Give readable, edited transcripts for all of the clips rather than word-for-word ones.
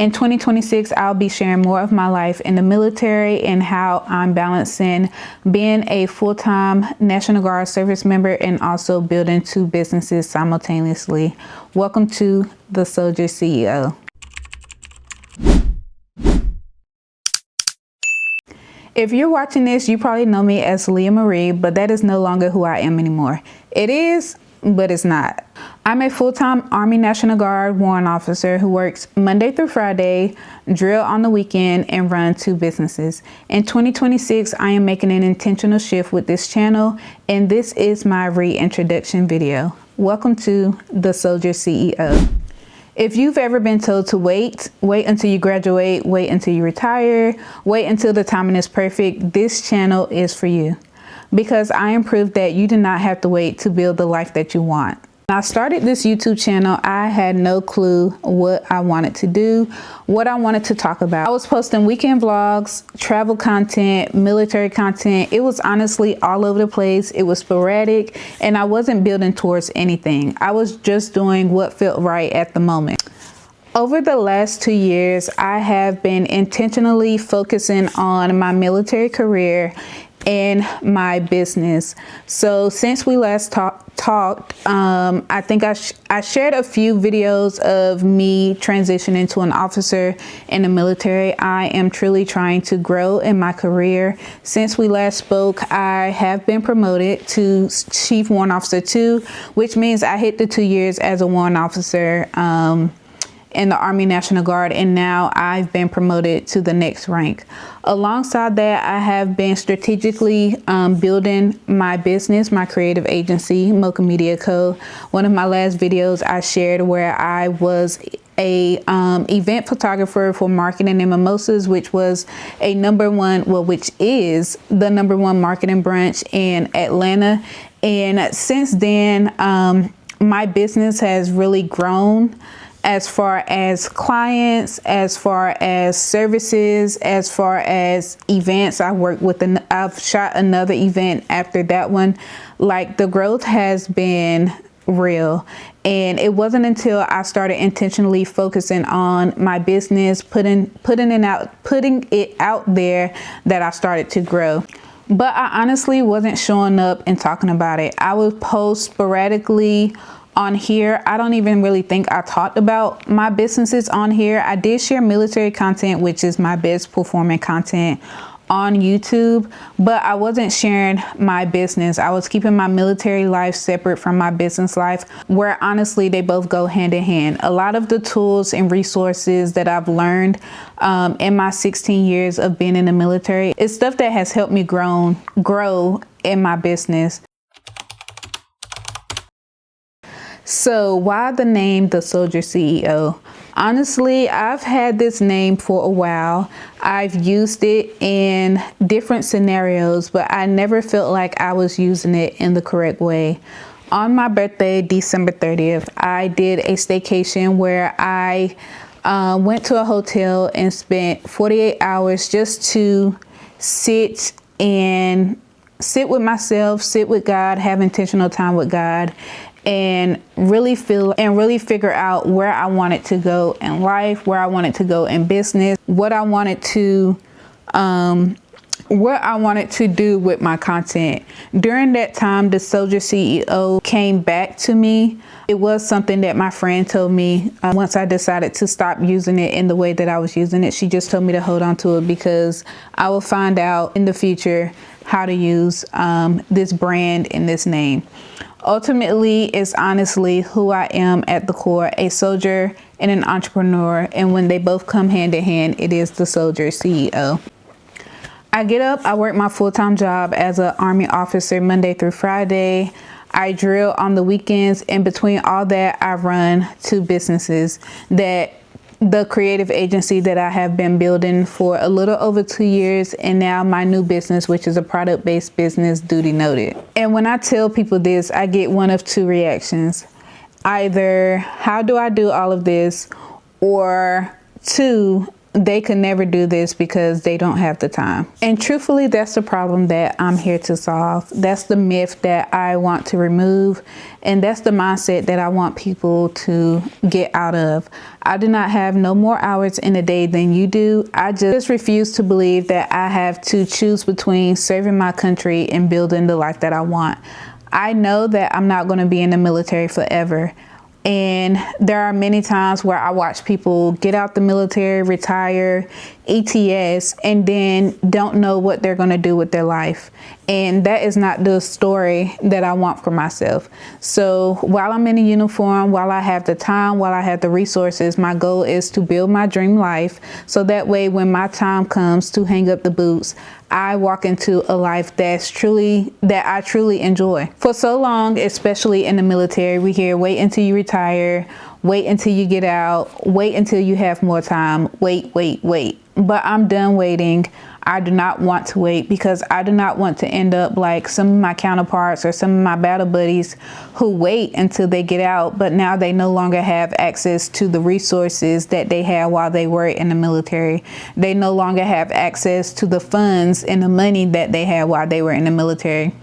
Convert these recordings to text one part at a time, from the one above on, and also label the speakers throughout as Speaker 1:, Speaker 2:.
Speaker 1: In 2026, I'll be sharing more of my life in the military and how I'm balancing being a full-time National Guard service member and also building 2 businesses simultaneously. Welcome to the Soldier CEO. If you're watching this, you probably know me as Leah Marie, but that is no longer who I am anymore. It is, but it's not. I'm a full-time Army National Guard warrant officer who works Monday through Friday, drill on the weekend, and run 2 businesses. In 2026, I am making an intentional shift with this channel, and this is my reintroduction video. Welcome to the Soldier CEO. If you've ever been told to wait until you graduate, wait until you retire, wait until the timing is perfect, this channel is for you. Because I am proof that you do not have to wait to build the life that you want. When I started this YouTube channel, I had no clue what I wanted to do, what I wanted to talk about. I was posting weekend vlogs, travel content, military content. It was honestly all over the place. It was sporadic, and I wasn't building towards anything. I was just doing what felt right at the moment. Over the last 2 years, I have been intentionally focusing on my military career and my business. So since we last talked, I think I shared a few videos of me transitioning to an officer in the military. I am truly trying to grow in my career. Since we last spoke, I have been promoted to Chief Warrant Officer 2, which means I hit the 2 years as a warrant officer in the Army National Guard, and now I've been promoted to the next rank. Alongside that, I have been strategically building my business, my creative agency, Mocha Media Co. One of my last videos I shared where I was a event photographer for Marketing and Mimosas, which was a which is the #1 marketing branch in Atlanta. And since then, my business has really grown as far as clients, as far as services, as far as events. I've shot another event after that one. Like, the growth has been real. And it wasn't until I started intentionally focusing on my business, putting it out there, that I started to grow. But I honestly wasn't showing up and talking about it. I would post sporadically on here. I don't even really think I talked about my businesses on here. I did share military content, which is my best performing content on YouTube, but I wasn't sharing my business. I was keeping my military life separate from my business life, where honestly they both go hand in hand. A lot of the tools and resources that I've learned in my 16 years of being in the military is stuff that has helped me grow in my business. So why the name The Soldier CEO? Honestly, I've had this name for a while. I've used it in different scenarios, but I never felt like I was using it in the correct way. On my birthday, December 30th, I did a staycation where I went to a hotel and spent 48 hours just to sit with myself, sit with God, have intentional time with God, and really figure out where I wanted to go in life, where I wanted to go in business, what I wanted to do with my content. During that time, the Soldier CEO came back to me. It was something that my friend told me once I decided to stop using it in the way that I was using it. She just told me to hold on to it because I will find out in the future how to use this brand and this name. Ultimately, it's honestly who I am at the core, a soldier and an entrepreneur. And when they both come hand in hand, it is the Soldier CEO. I get up, I work my full-time job as an Army officer Monday through Friday. I drill on the weekends. In between all that, I run 2 businesses, the creative agency that I have been building for a little over 2 years, and now my new business, which is a product-based business, Duty Noted. And when I tell people this, I get one of 2 reactions. Either, how do I do all of this? Or 2, they could never do this because they don't have the time. And truthfully, that's the problem that I'm here to solve. That's the myth that I want to remove. And that's the mindset that I want people to get out of. I do not have no more hours in a day than you do. I just refuse to believe that I have to choose between serving my country and building the life that I want. I know that I'm not going to be in the military forever. And there are many times where I watch people get out the military, retire, ETS, and then don't know what they're going to do with their life. And that is not the story that I want for myself. So while I'm in a uniform, while I have the time, while I have the resources, my goal is to build my dream life. So that way, when my time comes to hang up the boots, I walk into a life that I truly enjoy. For so long, especially in the military, we hear wait until you retire, wait until you get out, wait until you have more time, wait. But I'm done waiting. I do not want to wait because I do not want to end up like some of my counterparts or some of my battle buddies who wait until they get out, but now they no longer have access to the resources that they had while they were in the military. They no longer have access to the funds and the money that they had while they were in the military.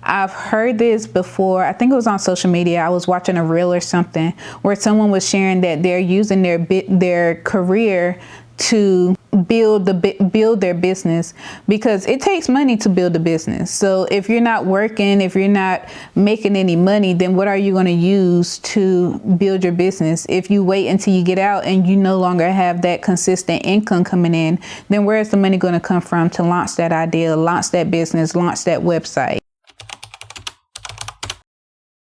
Speaker 1: I've heard this before. I think it was on social media. I was watching a reel or something where someone was sharing that they're using their career to build their business, because it takes money to build a business. So if you're not working, if you're not making any money, then what are you going to use to build your business? If you wait until you get out and you no longer have that consistent income coming in, then where is the money going to come from to launch that idea, launch that business, launch that website?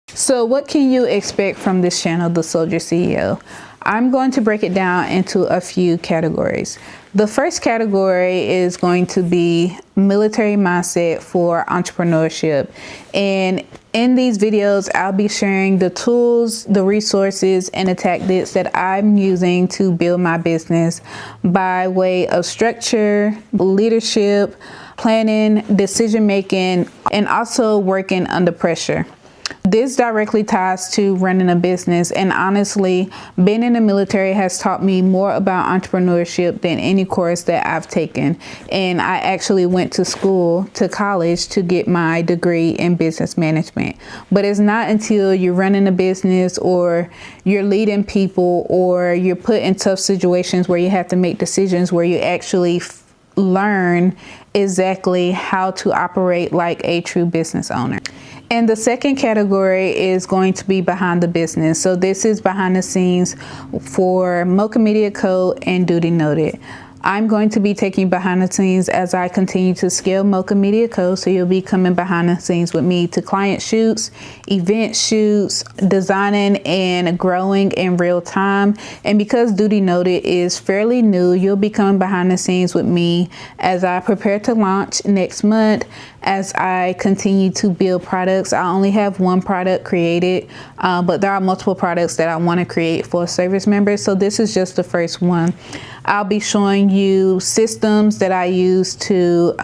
Speaker 1: So what can you expect from this channel, The Soldier CEO? I'm going to break it down into a few categories. The first category is going to be military mindset for entrepreneurship. And in these videos, I'll be sharing the tools, the resources, and the tactics that I'm using to build my business by way of structure, leadership, planning, decision making, and also working under pressure. This directly ties to running a business, and honestly, being in the military has taught me more about entrepreneurship than any course that I've taken. And I actually went to college to get my degree in business management. But it's not until you're running a business or you're leading people or you're put in tough situations where you have to make decisions where you actually learn exactly how to operate like a true business owner. And the second category is going to be behind the business. So this is behind the scenes for Mocha Media Co and Duty Noted. I'm going to be taking behind the scenes as I continue to scale Mocha Media Co. So you'll be coming behind the scenes with me to client shoots, event shoots, designing and growing in real time. And because Duty Noted is fairly new, you'll be coming behind the scenes with me as I prepare to launch next month. As I continue to build products, I only have one product created, but there are multiple products that I want to create for service members. So this is just the first one. I'll be showing you systems that I use to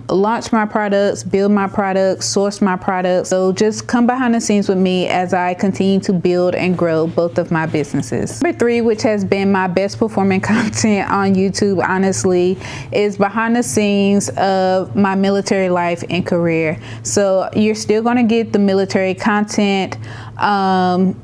Speaker 1: launch my products, build my products, source my products. So just come behind the scenes with me as I continue to build and grow both of my businesses. Number 3, which has been my best performing content on YouTube, honestly, is behind the scenes of my military life and career. So you're still going to get the military content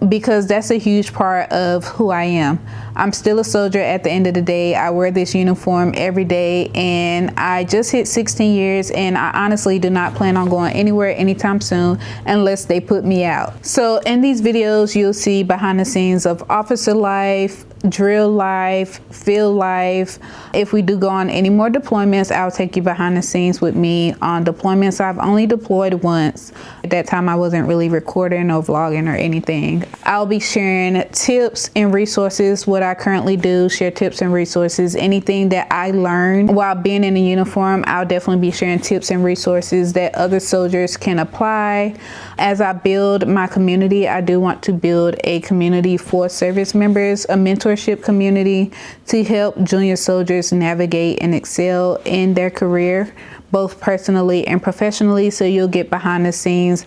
Speaker 1: because that's a huge part of who I am. I'm still a soldier at the end of the day. I wear this uniform every day, and I just hit 16 years, and I honestly do not plan on going anywhere anytime soon unless they put me out. So in these videos, you'll see behind the scenes of officer life, drill life, field life. If we do go on any more deployments, I'll take you behind the scenes with me on deployments. I've only deployed once. At that time, I wasn't really recording or vlogging or anything. I'll be sharing tips and resources, what I currently do, share tips and resources, anything that I learned while being in a uniform. I'll definitely be sharing tips and resources that other soldiers can apply. As I build my community, I do want to build a community for service members, a mentorship community to help junior soldiers navigate and excel in their career, both personally and professionally. So you'll get behind the scenes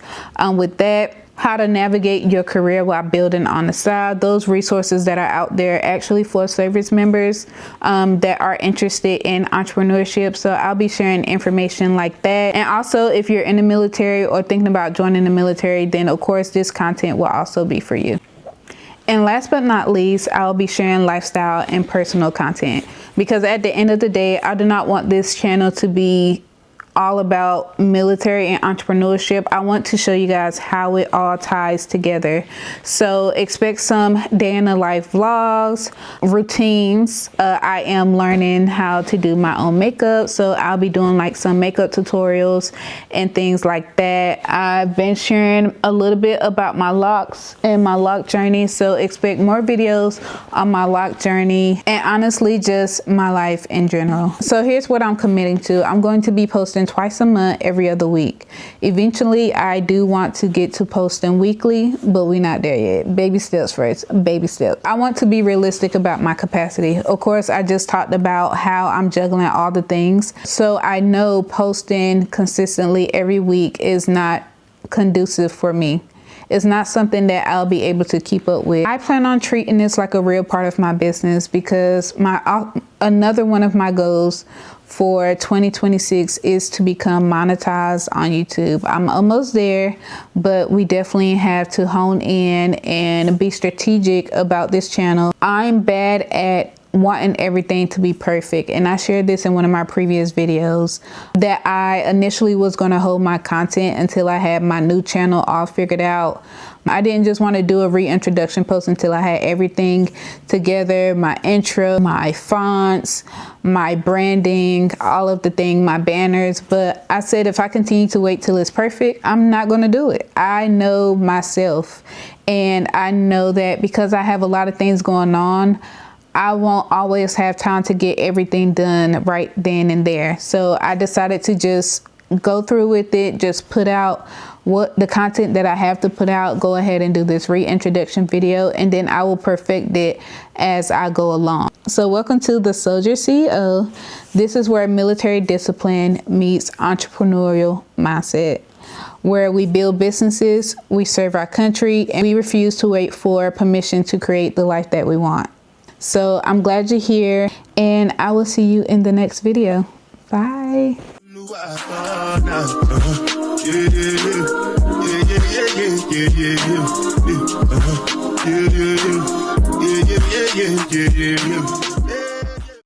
Speaker 1: with that. how to navigate your career while building on the side. Those resources that are out there actually for service members that are interested in entrepreneurship. So I'll be sharing information like that. And also, if you're in the military or thinking about joining the military, then of course this content will also be for you. And last but not least, I'll be sharing lifestyle and personal content, because at the end of the day, I do not want this channel to be all about military and entrepreneurship. I want to show you guys how it all ties together. So expect some day in the life vlogs, routines. I am learning how to do my own makeup, so I'll be doing like some makeup tutorials and things like that. I've been sharing a little bit about my locks and my lock journey, so expect more videos on my lock journey and honestly just my life in general. So here's what I'm committing to. I'm going to be posting twice a month, every other week. Eventually, I do want to get to posting weekly, but we're not there yet. Baby steps first, baby steps. I want to be realistic about my capacity. Of course, I just talked about how I'm juggling all the things. So I know posting consistently every week is not conducive for me. It's not something that I'll be able to keep up with. I plan on treating this like a real part of my business, because another one of my goals for 2026 is to become monetized on YouTube. I'm almost there, but we definitely have to hone in and be strategic about this channel. I'm bad at wanting everything to be perfect, and I shared this in one of my previous videos, that I initially was going to hold my content until I had my new channel all figured out. I didn't just want to do a reintroduction post until I had everything together, my intro, my fonts, my branding, all of the things, my banners. But I said, if I continue to wait till it's perfect, I'm not going to do it. I know myself, and I know that because I have a lot of things going on, I won't always have time to get everything done right then and there. So I decided to just go through with it, just put out what the content that I have to put out, go ahead and do this reintroduction video, and then I will perfect it as I go along. So welcome to the Soldier CEO. This is where military discipline meets entrepreneurial mindset, where we build businesses, we serve our country, and we refuse to wait for permission to create the life that we want. So I'm glad you're here, and I will see you in the next video. Bye.